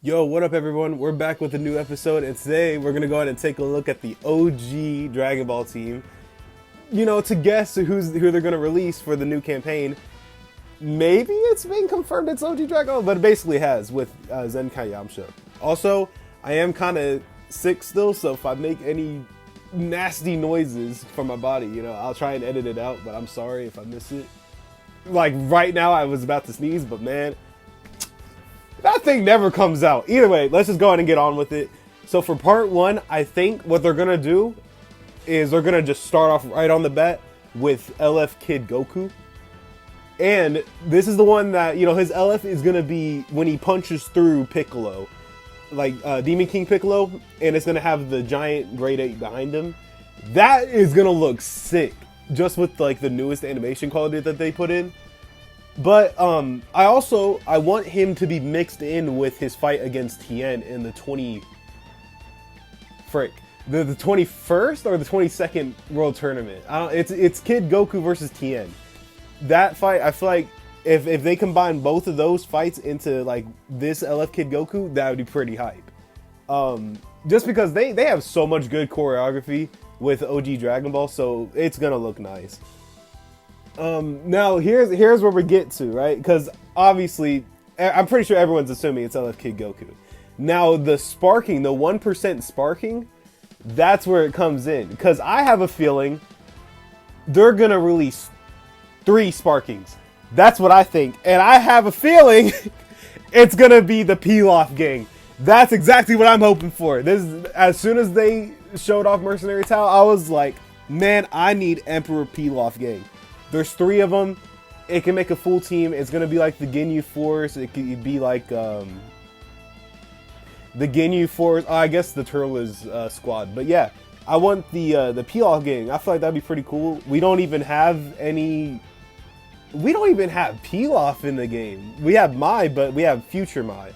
Yo, what up everyone? We're back with a new episode, and today we're gonna go ahead and take a look at the OG Dragon Ball team. To guess who they're gonna release for the new campaign. Maybe it's been confirmed it's OG Dragon Ball, but it basically has with Zenkai Yamcha. Also, I am kind of sick still, so if I make any nasty noises from my body, I'll try and edit it out, but I'm sorry if I miss it. Like right now I was about to sneeze, but man, that thing never comes out. Either way, let's just go ahead and get on with it. So for part one, I think what they're gonna do is they're gonna just start off right on the bat with LF Kid Goku. And this is the one that, his LF is gonna be when he punches through Piccolo, like Demon King Piccolo, and it's gonna have the giant Grade 8 behind him. That is gonna look sick, just with like the newest animation quality that they put in. But I want him to be mixed in with his fight against Tien in the 21st or the 22nd World Tournament. It's Kid Goku versus Tien. That fight, I feel like if they combine both of those fights into like this LF Kid Goku, that would be pretty hype. Just because they have so much good choreography with OG Dragon Ball, so it's gonna look nice. Now here's where we get to, right? Because obviously, I'm pretty sure everyone's assuming it's LF Kid Goku. Now the sparking, the 1% sparking, that's where it comes in. Because I have a feeling they're gonna release 3 sparkings. That's what I think, and I have a feeling it's gonna be the Pilaf gang. That's exactly what I'm hoping for. As soon as they showed off Mercenary Tao, I was like, man, I need Emperor Pilaf gang. There's 3 of them. It can make a full team. It's gonna be like the Ginyu Force. It could be like the Ginyu Force. I guess the Turtle is squad. But yeah, I want the Pilaf gang. I feel like that'd be pretty cool. We don't even have Pilaf in the game. We have Mai, but we have Future Mai.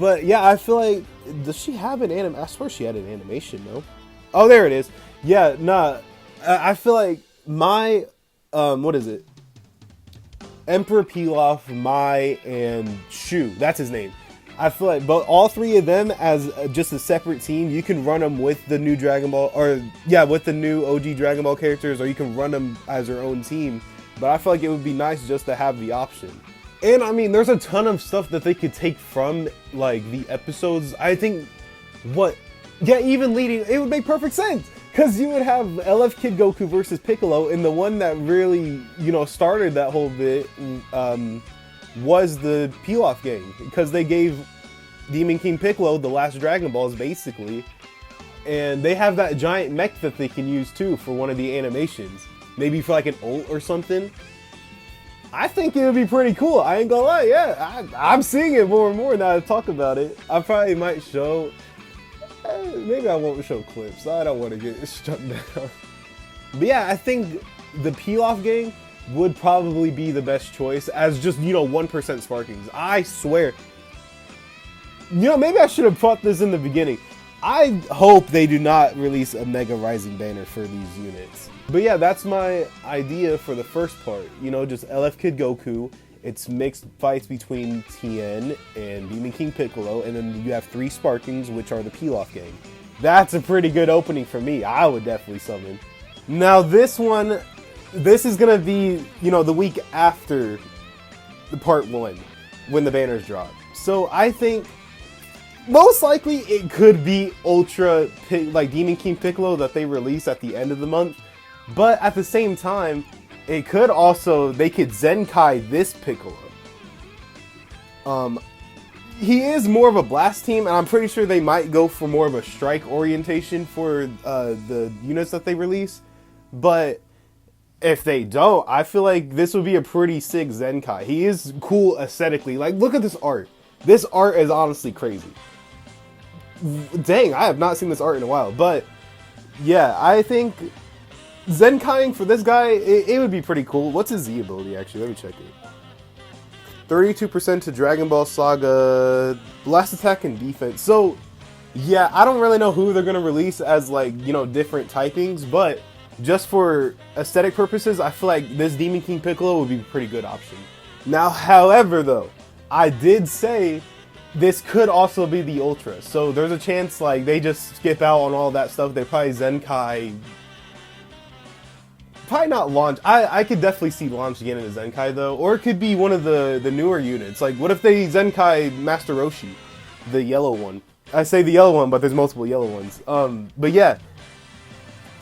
But yeah, I feel like, does she have an anime? I swear she had an animation, though. Oh, there it is. Yeah, nah. I feel like Mai. What is it? Emperor Pilaf, Mai, and Shu. That's his name. I feel like all 3 of them as just a separate team. You can run them with the new Dragon Ball, with the new OG Dragon Ball characters, or you can run them as their own team. But I feel like it would be nice just to have the option. And I mean, there's a ton of stuff that they could take from like the episodes. I think even leading, it would make perfect sense. Because you would have LF Kid Goku versus Piccolo, and the one that really, started that whole bit was the Pilaf gang. Because they gave Demon King Piccolo the last Dragon Balls, basically. And they have that giant mech that they can use, too, for one of the animations. Maybe for, like, an ult or something. I think it would be pretty cool. I ain't gonna lie, yeah. I'm seeing it more and more now I talk about it. I probably might show... Maybe I won't show clips. I don't want to get struck down. But yeah, I think the Pilaf gang would probably be the best choice as just, 1% sparkings. I swear. Maybe I should have thought this in the beginning. I hope they do not release a Mega Rising banner for these units. But yeah, that's my idea for the first part. Just LF Kid Goku. It's mixed fights between Tien and Demon King Piccolo, and then you have 3 Sparkings, which are the Pilaf gang. That's a pretty good opening for me. I would definitely summon. Now this is gonna be, the week after the part 1, when the banners drop. So I think, most likely it could be like Demon King Piccolo that they release at the end of the month. But at the same time, they could Zenkai this Piccolo. He is more of a blast team, and I'm pretty sure they might go for more of a strike orientation for the units that they release. But if they don't, I feel like this would be a pretty sick Zenkai. He is cool aesthetically. Like, look at this art. This art is honestly crazy. Dang, I have not seen this art in a while. But yeah, I think Zenkaiing for this guy, it would be pretty cool. What's his Z ability, actually? Let me check it. 32% to Dragon Ball Saga, blast attack and defense. So, yeah, I don't really know who they're going to release as, like, different typings. But just for aesthetic purposes, I feel like this Demon King Piccolo would be a pretty good option. Now, however, though, I did say this could also be the Ultra. So there's a chance like they just skip out on all that stuff. They probably Zenkai. Probably not launch. I could definitely see launch again in a Zenkai though, or it could be one of the newer units. Like what if they Zenkai Master Roshi, the yellow one? I say the yellow one, but there's multiple yellow ones. But yeah,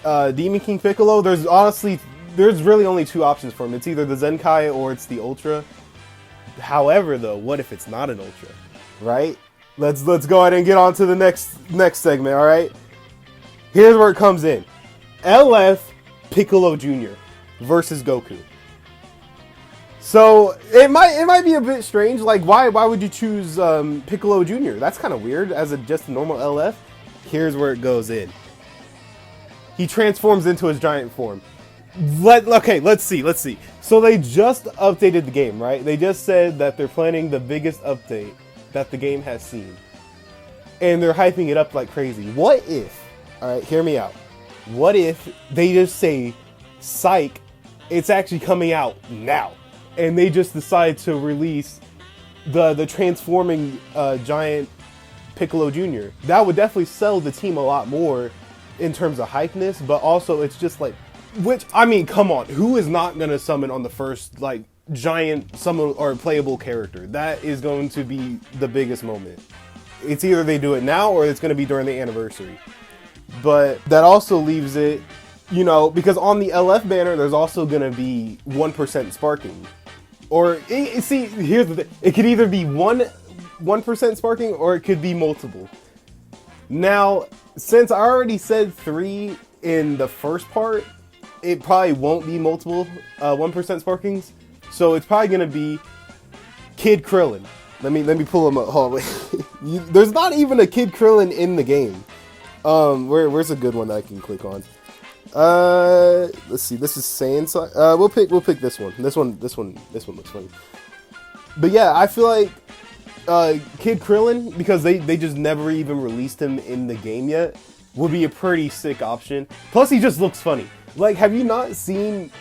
Demon King Piccolo. There's really only two options for him. It's either the Zenkai or it's the Ultra. However, though, what if it's not an Ultra? Right? Let's go ahead and get on to the next segment. All right. Here's where it comes in. LF Piccolo Jr. versus Goku. So it might be a bit strange. Like why would you choose Piccolo Jr.? That's kind of weird as just a normal LF. Here's where it goes in. He transforms into his giant form. Let's see. So they just updated the game, right? They just said that they're planning the biggest update that the game has seen. And they're hyping it up like crazy. What if, alright, hear me out. What if they just say, psych, it's actually coming out now. And they just decide to release the transforming giant Piccolo Jr. That would definitely sell the team a lot more in terms of hypeness, but also it's just like, which, I mean, come on, who is not going to summon on the first, like, giant summon or playable character? That is going to be the biggest moment. It's either they do it now or it's going to be during the anniversary. But that also leaves it, you know, because on the LF banner, there's also going to be 1% sparking. Or, see, here's the thing. It could either be 1% sparking or it could be multiple. Now, since I already said 3 in the first part, it probably won't be multiple 1% sparkings. So it's probably going to be Kid Krillin. Let me pull him up. Hold on, wait. There's not even a Kid Krillin in the game. Where's a good one that I can click on? Let's see. This is Saiyan. We'll pick this one. This one looks funny. But yeah, I feel like Kid Krillin, because they just never even released him in the game yet, would be a pretty sick option. Plus, he just looks funny. Like, have you not seen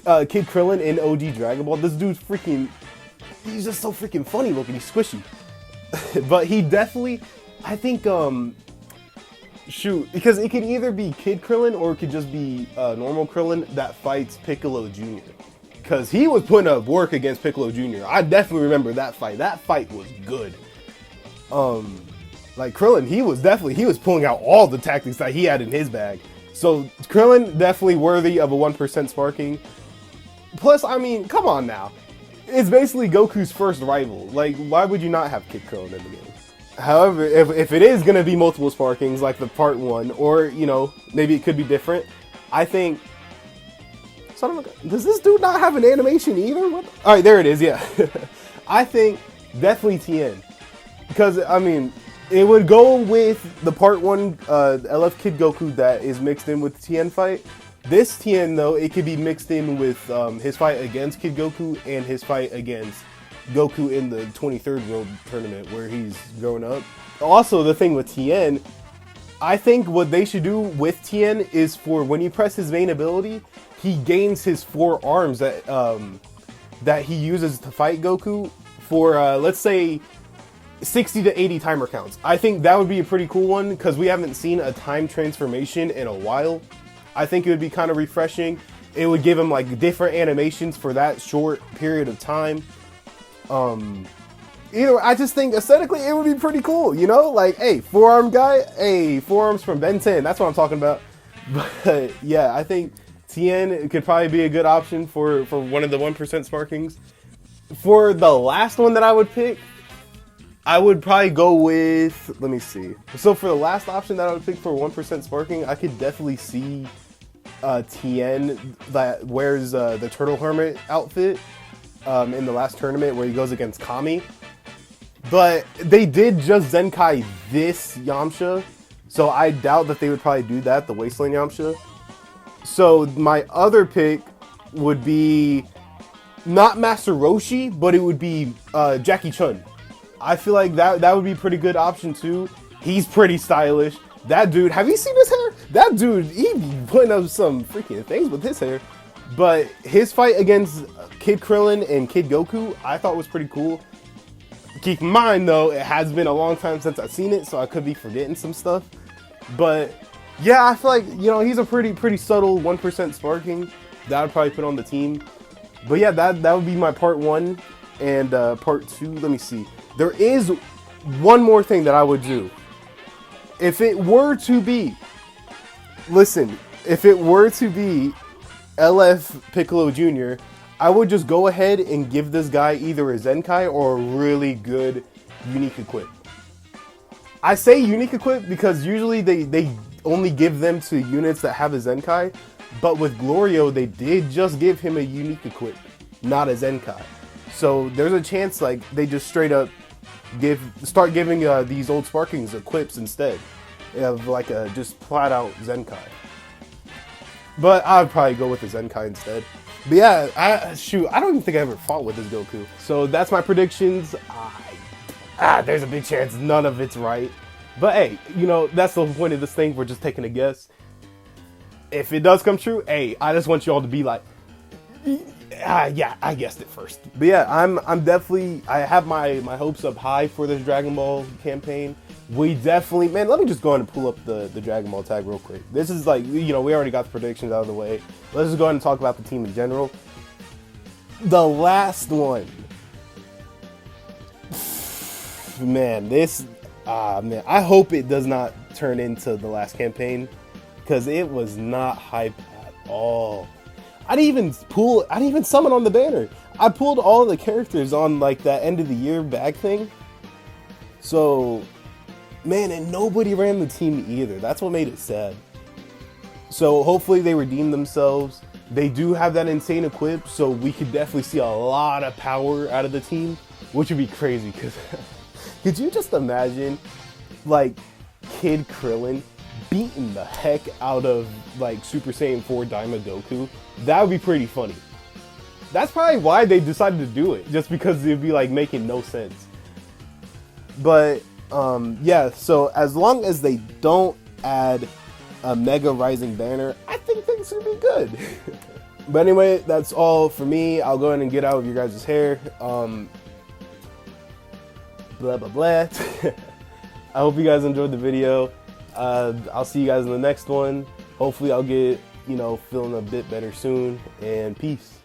Kid Krillin in OG Dragon Ball? This dude's freaking... He's just so freaking funny looking. He's squishy. But he definitely... I think, shoot, because it could either be Kid Krillin or it could just be normal Krillin that fights Piccolo Jr. Because he was putting up work against Piccolo Jr. I definitely remember that fight. That fight was good. Like, Krillin, he was pulling out all the tactics that he had in his bag. So, Krillin, definitely worthy of a 1% sparking. Plus, I mean, come on now. It's basically Goku's first rival. Like, why would you not have Kid Krillin in the game? However, if it is going to be multiple sparkings, like the part 1, or, you know, maybe it could be different, I think... Does this dude not have an animation either? Alright, there it is, yeah. I think definitely Tien. Because, I mean... It would go with the part 1 LF Kid Goku that is mixed in with the Tien fight. This Tien, though, it could be mixed in with his fight against Kid Goku and his fight against Goku in the 23rd World Tournament where he's growing up. Also, the thing with Tien, I think what they should do with Tien is for when you press his main ability, he gains his 4 arms that he uses to fight Goku for, let's say, 60 to 80 timer counts. I think that would be a pretty cool one because we haven't seen a time transformation in a while. I think it would be kind of refreshing. It would give him like different animations for that short period of time. Either way, I just think aesthetically it would be pretty cool, you know? Like, hey, forearm guy, hey, forearms from Ben 10. That's what I'm talking about. But yeah, I think Tien could probably be a good option for one of the 1% sparkings. For the last one that I would pick, I would probably go with, let me see. So for the last option that I would pick for 1% sparking, I could definitely see Tien that wears the Turtle Hermit outfit in the last tournament where he goes against Kami. But they did just Zenkai this Yamcha, so I doubt that they would probably do that, the Wasteland Yamcha. So my other pick would be not Master Roshi, but it would be Jackie Chun. I feel like that would be a pretty good option too. He's pretty stylish. That dude, have you seen his hair? That dude, he putting up some freaking things with his hair. But his fight against Kid Krillin and Kid Goku, I thought was pretty cool. Keep in mind though, it has been a long time since I've seen it, so I could be forgetting some stuff. But yeah, I feel like, you know, he's a pretty subtle 1% sparking that I'd probably put on the team. But yeah, that would be my part 1. And part 2, let me see. There is one more thing that I would do. If it were to be, listen, if it were to be LF Piccolo Jr., I would just go ahead and give this guy either a Zenkai or a really good unique equip. I say unique equip because usually they only give them to units that have a Zenkai, but with Glorio, they did just give him a unique equip, not a Zenkai. So there's a chance like they just straight up start giving these old Sparkings equips instead of like a just flat out Zenkai. But I'd probably go with the Zenkai instead. But yeah, I don't even think I ever fought with this Goku. So that's my predictions. There's a big chance none of it's right. But hey, you know, that's the point of this thing. We're just taking a guess. If it does come true, hey, I just want you all to be like, yeah, I guessed it first. But yeah, I'm definitely, I have my hopes up high for this Dragon Ball campaign. We definitely, man, let me just go ahead and pull up the Dragon Ball tag real quick. This is like, you know, we already got the predictions out of the way. Let's just go ahead and talk about the team in general. The last one. Man, man, I hope it does not turn into the last campaign because it was not hype at all. I didn't even summon on the banner. I pulled all the characters on like that end of the year bag thing. So, man, and nobody ran the team either. That's what made it sad. So hopefully they redeem themselves. They do have that insane equip, so we could definitely see a lot of power out of the team, which would be crazy because could you just imagine like Kid Krillin beating the heck out of like Super Saiyan 4 Daima Goku? That would be pretty funny. That's probably why they decided to do it, just because it'd be like making no sense. But yeah, so as long as they don't add a Mega Rising banner, I think things should be good. But anyway, that's all for me. I'll go ahead and get out of your guys' hair. Blah blah blah. I hope you guys enjoyed the video. I'll see you guys in the next one. Hopefully I'll get, you know, feeling a bit better soon, and peace.